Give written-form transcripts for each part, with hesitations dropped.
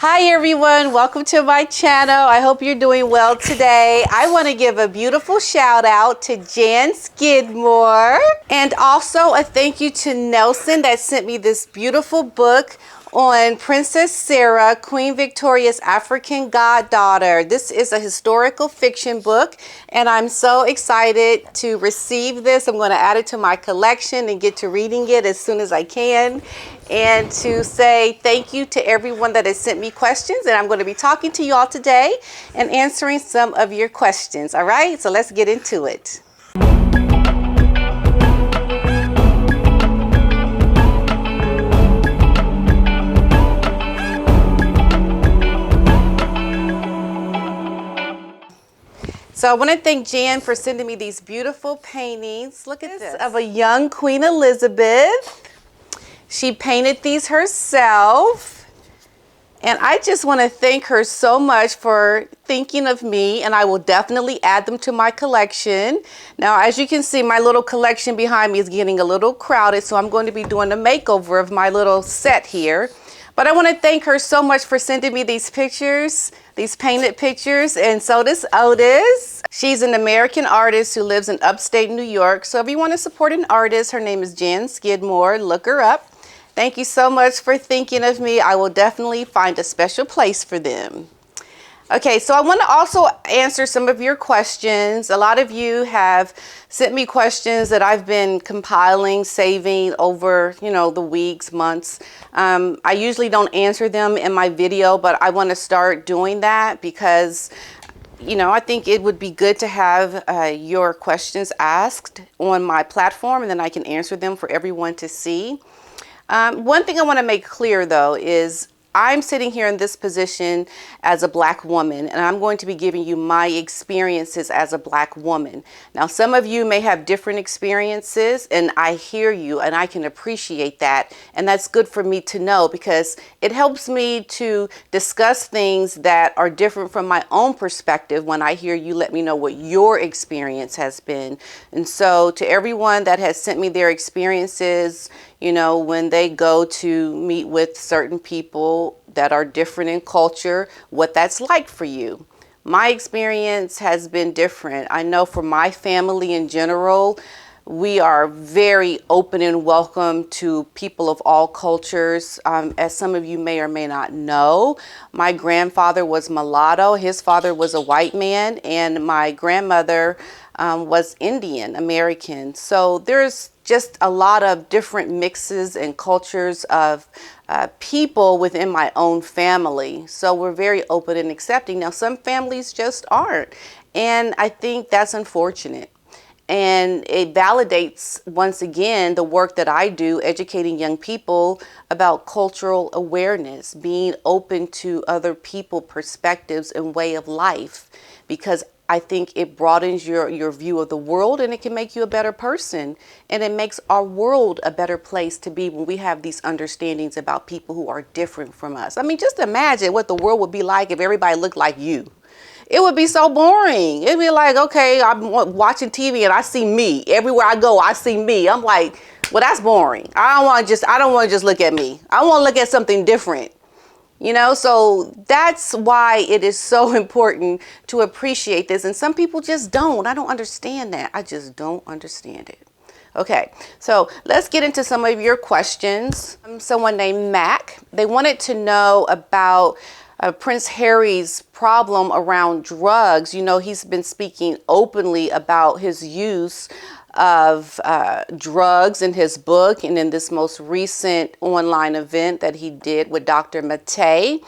Hi everyone, welcome to my channel. I hope you're doing well today. I want to give a beautiful shout out to Jan Skidmore and also a thank you to Nelson that sent me this beautiful book on Princess Sarah, Queen Victoria's African goddaughter. This is a historical fiction book and I'm so excited to receive this. I'm going to add it to my collection and get to reading it as soon as I can, and to say thank you to everyone that has sent me questions, and I'm going to be talking to you all today and answering some of your questions. All right, so let's get into it. So I want to thank Jan for sending me these beautiful paintings. Look at this, of a young Queen Elizabeth. She painted these herself, and I just want to thank her so much for thinking of me, and I will definitely add them to my collection. Now, as you can see, my little collection behind me is getting a little crowded, so I'm going to be doing a makeover of my little set here. But I want to thank her so much for sending me these pictures, these painted pictures. And so does Otis. She's an American artist who lives in upstate New York. So if you want to support an artist, her name is Jan Skidmore. Look her up. Thank you so much for thinking of me. I will definitely find a special place for them. Okay, so I want to also answer some of your questions. A lot of you have sent me questions that I've been compiling, saving over, the weeks, months. I usually don't answer them in my video, but I want to start doing that because, I think it would be good to have your questions asked on my platform, and then I can answer them for everyone to see. One thing I want to make clear, though, is I'm sitting here in this position as a Black woman, and I'm going to be giving you my experiences as a Black woman. Now, some of you may have different experiences, and I hear you, and I can appreciate that. And that's good for me to know because it helps me to discuss things that are different from my own perspective when I hear you let me know what your experience has been. And so to everyone that has sent me their experiences, when they go to meet with certain people that are different in culture, what that's like for you. My experience has been different. I know for my family in general, we are very open and welcome to people of all cultures. As some of you may or may not know, my grandfather was mulatto, his father was a white man, and my grandmother was Indian American. So there's just a lot of different mixes and cultures of people within my own family. So we're very open and accepting. Now, some families just aren't. And I think that's unfortunate. And it validates, once again, the work that I do, educating young people about cultural awareness, being open to other people's perspectives and way of life, because I think it broadens your view of the world, and it can make you a better person. And it makes our world a better place to be when we have these understandings about people who are different from us. I mean, just imagine what the world would be like if everybody looked like you. It would be so boring. It'd be like, okay, I'm watching TV and I see me. Everywhere I go, I see me. I'm like, well, that's boring. I don't want to just look at me. I want to look at something different. So that's why it is so important to appreciate this. And some people just don't. I don't understand that. I just don't understand it. Okay, so let's get into some of your questions. Someone named Mac, they wanted to know about Prince Harry's problem around drugs. He's been speaking openly about his use of drugs in his book and in this most recent online event that he did with Dr. Matei.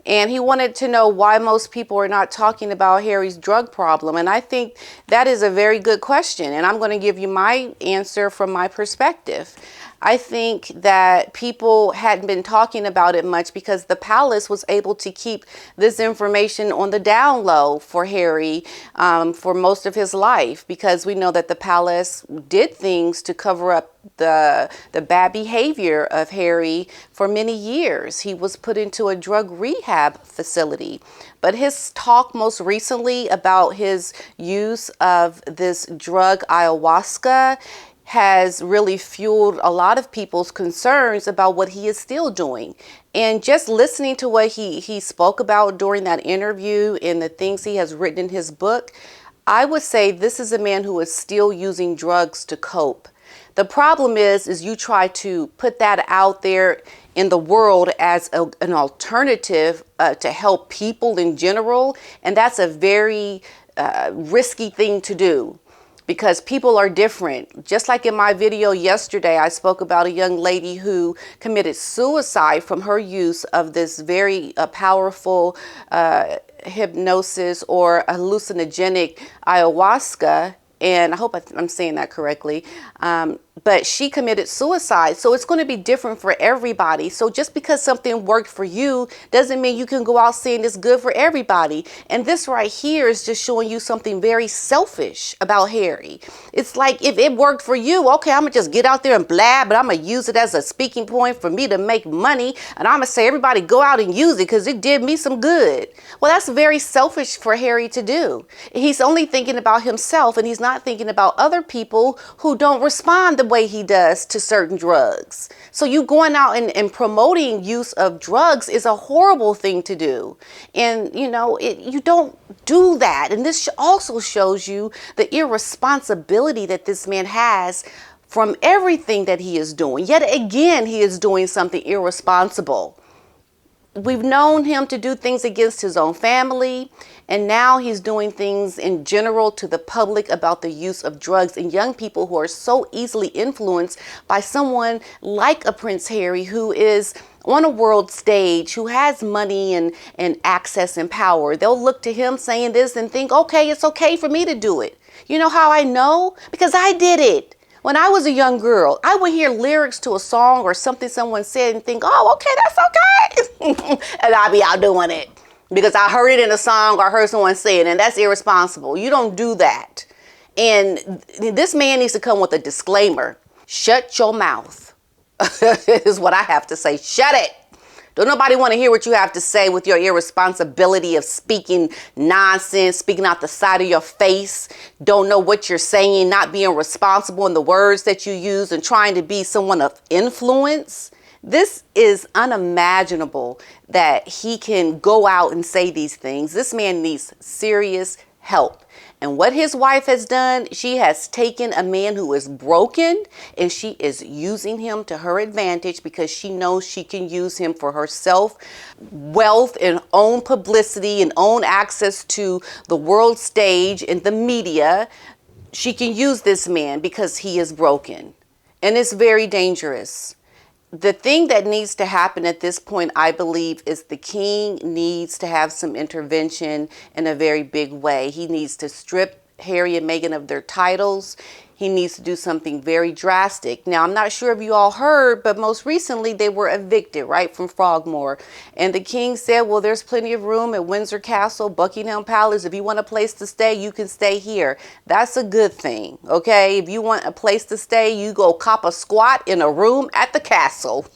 And he wanted to know why most people are not talking about Harry's drug problem. And I think that is a very good question. And I'm going to give you my answer from my perspective. I think that people hadn't been talking about it much because the palace was able to keep this information on the down low for Harry for most of his life, because we know that the palace did things to cover up the bad behavior of Harry for many years. He was put into a drug rehab facility. But his talk most recently about his use of this drug ayahuasca, has really fueled a lot of people's concerns about what he is still doing. And just listening to what he spoke about during that interview and the things he has written in his book, I would say this is a man who is still using drugs to cope. The problem is you try to put that out there in the world as an alternative to help people in general. And that's a very risky thing to do, because people are different. Just like in my video yesterday, I spoke about a young lady who committed suicide from her use of this very powerful hypnosis or hallucinogenic ayahuasca. And I hope I'm saying that correctly. But she committed suicide. So it's going to be different for everybody. So just because something worked for you doesn't mean you can go out saying it's good for everybody. And this right here is just showing you something very selfish about Harry. It's like, if it worked for you, okay, I'm going to just get out there and blab, but I'm going to use it as a speaking point for me to make money. And I'm going to say, everybody go out and use it because it did me some good. Well, that's very selfish for Harry to do. He's only thinking about himself, and he's not thinking about other people who don't respond the way he does to certain drugs. So you going out and promoting use of drugs is a horrible thing to do. And you know, you don't do that. And this also shows you the irresponsibility that this man has from everything that he is doing. Yet again, he is doing something irresponsible. We've known him to do things against his own family, and now he's doing things in general to the public about the use of drugs and young people who are so easily influenced by someone like a Prince Harry, who is on a world stage, who has money and access and power. They'll look to him saying this and think, okay, it's okay for me to do it. You know how I know? Because I did it. When I was a young girl, I would hear lyrics to a song or something someone said and think, oh, okay, that's okay. And I'd be out doing it because I heard it in a song or heard someone say it, and that's irresponsible. You don't do that. And this man needs to come with a disclaimer. Shut your mouth is what I have to say. Shut it. Don't nobody want to hear what you have to say with your irresponsibility of speaking nonsense, speaking out the side of your face, don't know what you're saying, not being responsible in the words that you use, and trying to be someone of influence. This is unimaginable that he can go out and say these things. This man needs serious help. And what his wife has done, she has taken a man who is broken and she is using him to her advantage because she knows she can use him for herself, wealth and own publicity and own access to the world stage and the media. She can use this man because he is broken, and it's very dangerous. The thing that needs to happen at this point, I believe, is the king needs to have some intervention in a very big way. He needs to strip Harry and Meghan of their titles. He needs to do something very drastic. Now, I'm not sure if you all heard, but most recently they were evicted, right, from Frogmore. And the king said, well, there's plenty of room at Windsor Castle, Buckingham Palace. If you want a place to stay, you can stay here. That's a good thing, okay? If you want a place to stay, you go cop a squat in a room at the castle.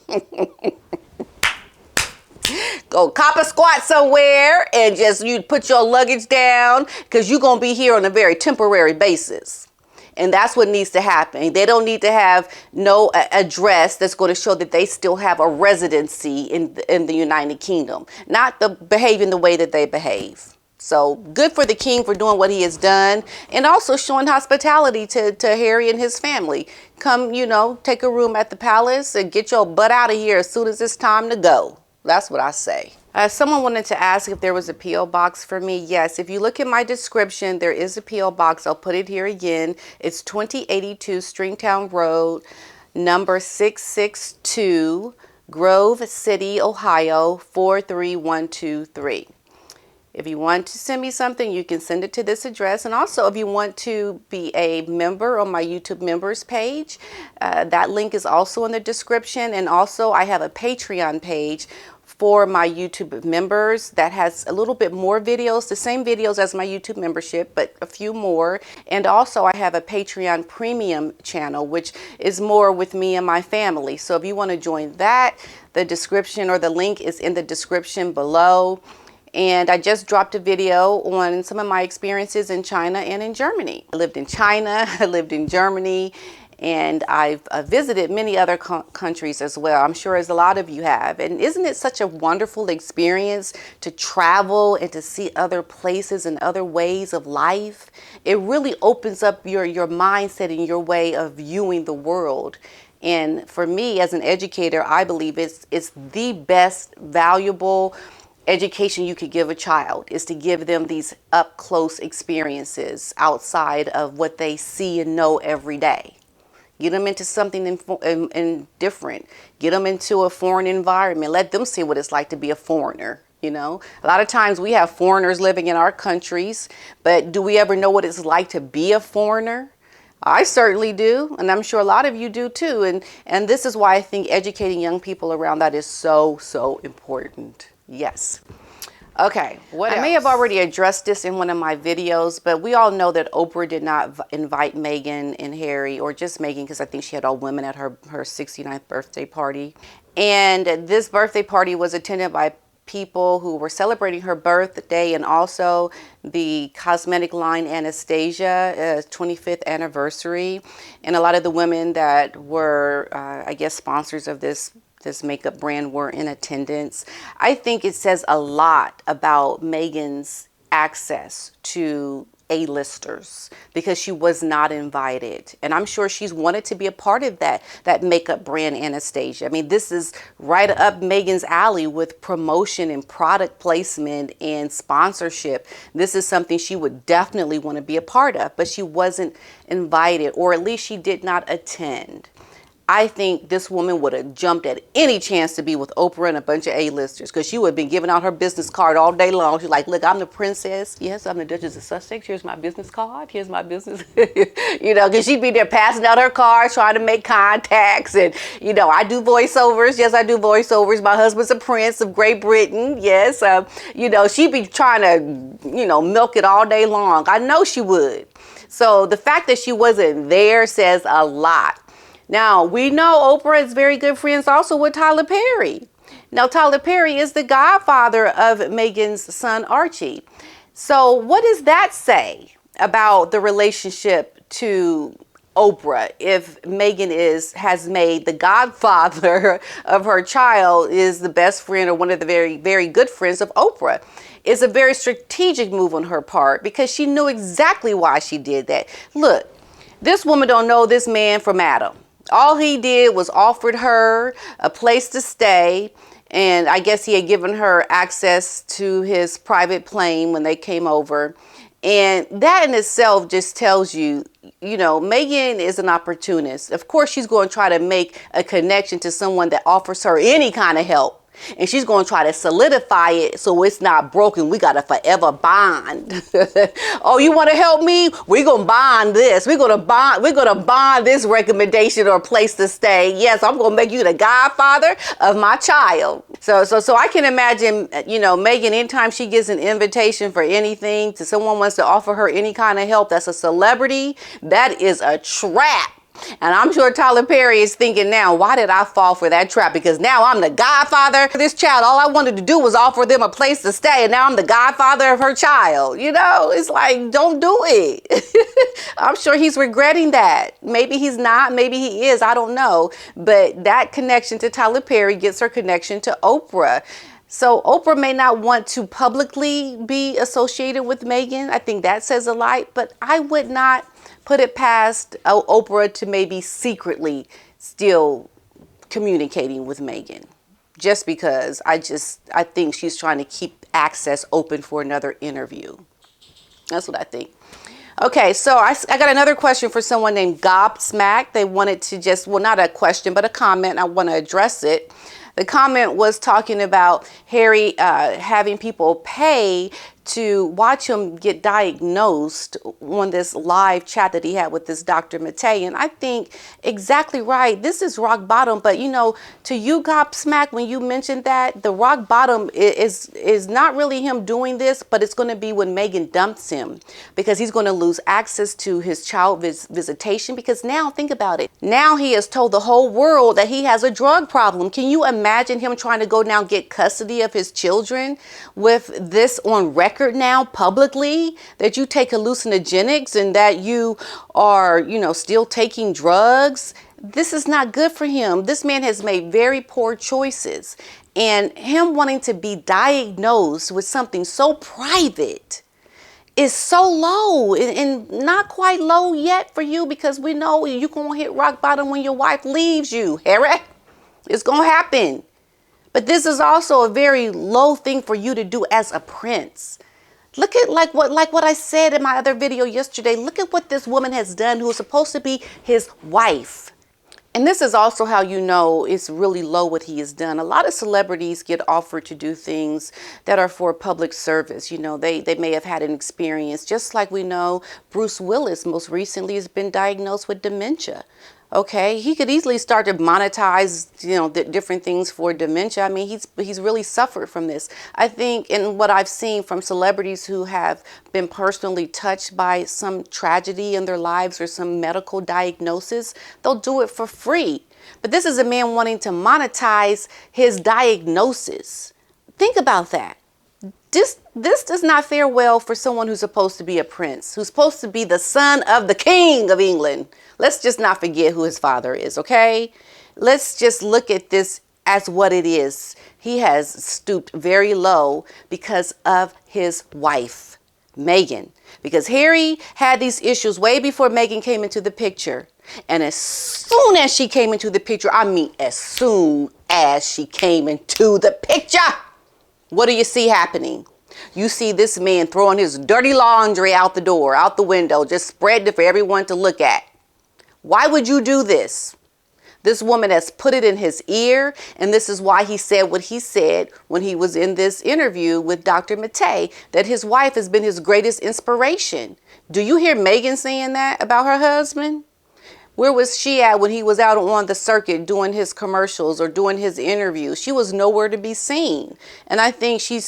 Go cop a squat somewhere and just you put your luggage down, because you're going to be here on a very temporary basis. And that's what needs to happen. They don't need to have no address that's going to show that they still have a residency in the United Kingdom, not behaving the way that they behave. So good for the king for doing what he has done, and also showing hospitality to Harry and his family. Come, you know, take a room at the palace and get your butt out of here as soon as it's time to go. That's what I say. Someone wanted to ask if there was a P.O. box for me. Yes, if you look at my description, there is a P.O. box. I'll put it here again. It's 2082 Stringtown Road, number 662, Grove City, Ohio, 43123. If you want to send me something, you can send it to this address. And also, if you want to be a member on my YouTube members page, that link is also in the description. And also, I have a Patreon page for my YouTube members that has a little bit more videos, the same videos as my YouTube membership, but a few more. And also I have a Patreon premium channel, which is more with me and my family. So if you want to join that, the description or the link is in the description below. And I just dropped a video on some of my experiences in China and in Germany. I lived in China, I lived in Germany, And I've visited many other countries as well. I'm sure as a lot of you have. And isn't it such a wonderful experience to travel and to see other places and other ways of life? It really opens up your mindset and your way of viewing the world. And for me as an educator, I believe it's the best valuable education you could give a child, is to give them these up close experiences outside of what they see and know every day. Get them into something different. Get them into a foreign environment. Let them see what it's like to be a foreigner. You know, a lot of times we have foreigners living in our countries, but do we ever know what it's like to be a foreigner? I certainly do, and I'm sure a lot of you do too. And this is why I think educating young people around that is so, so important. Yes. Okay, what else? I may have already addressed this in one of my videos, but we all know that Oprah did not invite Meghan and Harry, or just Meghan, because I think she had all women at her 69th birthday party. And this birthday party was attended by people who were celebrating her birthday, and also the cosmetic line Anastasia 25th anniversary. And a lot of the women that were, I guess, sponsors of this makeup brand were in attendance. I think it says a lot about Meghan's access to A-listers, because she was not invited. And I'm sure she's wanted to be a part of that makeup brand Anastasia. I mean, this is right up Meghan's alley with promotion and product placement and sponsorship. This is something she would definitely want to be a part of, but she wasn't invited, or at least she did not attend. I think this woman would have jumped at any chance to be with Oprah and a bunch of A-listers, because she would have been giving out her business card all day long. She's like, look, I'm the princess. Yes, I'm the Duchess of Sussex. Here's my business card. Here's my business. You know, because she'd be there passing out her cards, trying to make contacts. And, you know, I do voiceovers. Yes, I do voiceovers. My husband's a prince of Great Britain. Yes. You know, she'd be trying to, you know, milk it all day long. I know she would. So the fact that she wasn't there says a lot. Now, we know Oprah is very good friends also with Tyler Perry. Now, Tyler Perry is the godfather of Meghan's son, Archie. So what does that say about the relationship to Oprah if Meghan has made the godfather of her child is the best friend or one of the very, very good friends of Oprah? It's a very strategic move on her part, because she knew exactly why she did that. Look, this woman don't know this man from Adam. All he did was offered her a place to stay, and I guess he had given her access to his private plane when they came over. And that in itself just tells you, you know, Meghan is an opportunist. Of course, she's going to try to make a connection to someone that offers her any kind of help. And she's going to try to solidify it so it's not broken. We got to forever bond. Oh, you want to help me? We're going to bond this. We're going to bond this recommendation or place to stay. Yes, I'm going to make you the godfather of my child. So I can imagine, you know, Meghan, anytime she gets an invitation for anything, to someone wants to offer her any kind of help that's a celebrity, that is a trap. And I'm sure Tyler Perry is thinking now, why did I fall for that trap? Because now I'm the godfather of this child. All I wanted to do was offer them a place to stay, and now I'm the godfather of her child. You know, it's like, don't do it. I'm sure he's regretting that. Maybe he's not. Maybe he is. I don't know. But that connection to Tyler Perry gets her connection to Oprah. So Oprah may not want to publicly be associated with Meghan. I think that says a lot. But I would not put it past Oprah to maybe secretly still communicating with Meghan, just because I think she's trying to keep access open for another interview. That's what I think. Okay, so I got another question for someone named Gobsmack. They wanted to just, well, not a question, but a comment. I want to address it. The comment was talking about Harry having people pay to watch him get diagnosed on this live chat that he had with this Dr. Matei. And I think exactly right. This is rock bottom. But, you know, to you, Gobsmack, when you mentioned that, the rock bottom is not really him doing this, but it's going to be when Meghan dumps him, because he's going to lose access to his child visitation. Because now, think about it. Now he has told the whole world that he has a drug problem. Can you imagine him trying to go now get custody of his children with this on record? record now publicly that you take hallucinogenics and that you are, still taking drugs. This is not good for him. This man has made very poor choices. And him wanting to be diagnosed with something so private is so low and not quite low yet for you, because we know you're going to hit rock bottom when your wife leaves you. Harry, it's going to happen. But this is also a very low thing for you to do as a prince. Look at like what I said in my other video yesterday. Look at what this woman has done, who is supposed to be his wife. And this is also how you know it's really low what he has done. A lot of celebrities get offered to do things that are for public service. They may have had an experience, just like we know Bruce Willis most recently has been diagnosed with dementia. Okay, he could easily start to monetize, different things for dementia. I mean, he's really suffered from this. I think in what I've seen from celebrities who have been personally touched by some tragedy in their lives or some medical diagnosis, they'll do it for free. But this is a man wanting to monetize his diagnosis. Think about that. This does not fare well for someone who's supposed to be a prince, who's supposed to be the son of the King of England. Let's just not forget who his father is, okay? Let's just look at this as what it is. He has stooped very low because of his wife, Meghan. Because Harry had these issues way before Meghan came into the picture. And as soon as she came into the picture, I mean as soon as she came into the picture, what do you see happening? You see this man throwing his dirty laundry out the door, out the window, just spreading it for everyone to look at. Why would you do this? This woman has put it in his ear, and this is why he said what he said when he was in this interview with Dr. Matei, that his wife has been his greatest inspiration. Do you hear Meghan saying that about her husband? Where was she at when he was out on the circuit doing his commercials or doing his interviews? She was nowhere to be seen. And I think she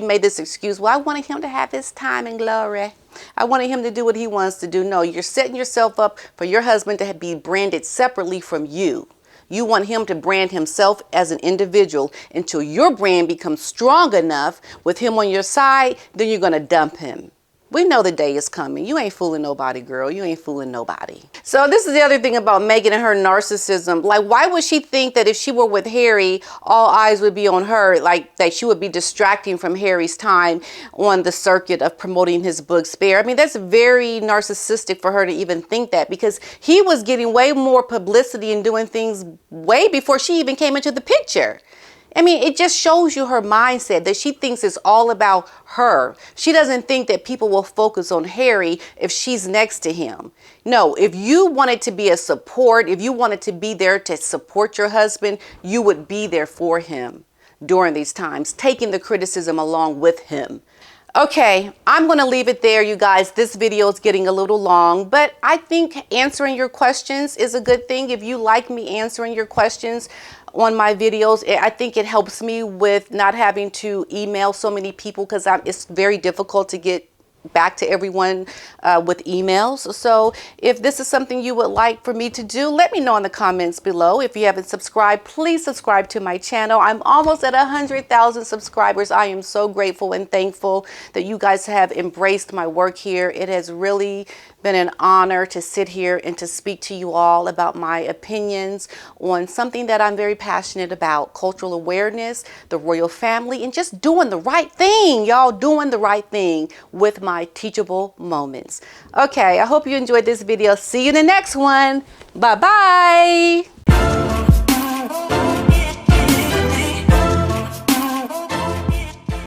made this excuse. Well, I wanted him to have his time and glory. I wanted him to do what he wants to do. No, you're setting yourself up for your husband to be branded separately from you. You want him to brand himself as an individual until your brand becomes strong enough with him on your side, then you're going to dump him. We know the day is coming. You ain't fooling nobody, girl. You ain't fooling nobody. So this is the other thing about Meghan and her narcissism. Like, why would she think that if she were with Harry, all eyes would be on her, like that she would be distracting from Harry's time on the circuit of promoting his book, Spare? I mean, that's very narcissistic for her to even think that, because he was getting way more publicity and doing things way before she even came into the picture. I mean, it just shows you her mindset, that she thinks it's all about her. She doesn't think that people will focus on Harry if she's next to him. No, if you wanted to be a support, if you wanted to be there to support your husband, you would be there for him during these times, taking the criticism along with him. Okay, I'm going to leave it there, you guys. This video is getting a little long, but I think answering your questions is a good thing. If you like me answering your questions on my videos, I think it helps me with not having to email so many people, because it's very difficult to get back to everyone with emails. So if this is something you would like for me to do, let me know in the comments below. If you haven't subscribed, please subscribe to my channel. I'm almost at 100,000 subscribers. I am so grateful and thankful that you guys have embraced my work here. It has really been an honor to sit here and to speak to you all about my opinions on something that I'm very passionate about: cultural awareness, the royal family, and just doing the right thing, y'all, doing the right thing with my teachable moments. Okay, I hope you enjoyed this video. See you in the next one. Bye-bye.